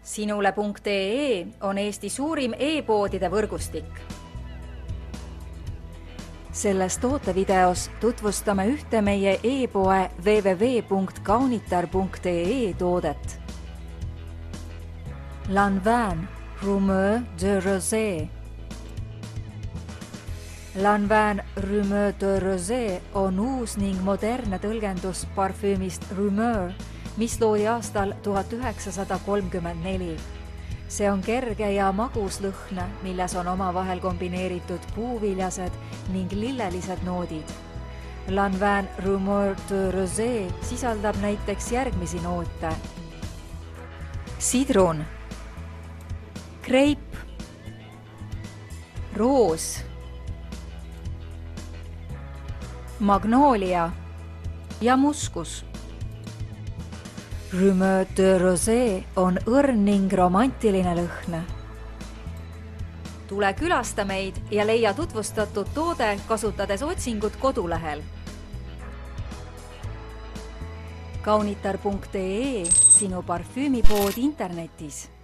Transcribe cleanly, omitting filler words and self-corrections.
Sinule.ee on Eesti suurim e-poodide võrgustik. Selles tootevideos tutvustame ühte meie e-poe www.kaunitar.ee toodet. Lanvin Rumeur de Rosé. Lanvin Rumeur de Rosé on uus ning modernne tõlgendus parfüümist Rumeur, mis loodi aastal 1934. See on kerge ja magus lõhn, milles on omavahel kombineeritud puuviljased ning lillelised noodid. Lanvin Rumeur de Rosé sisaldab näiteks järgmisi noote: sidrun, kreip, roos, magnoolia ja muskus. Rumeur de Rosé on õrn ning romantiline lõhn. Tule külasta meid ja leia tutvustatud toode kasutades otsingut kodulehel. Kaunitar.ee, sinu parfüümipood internetis.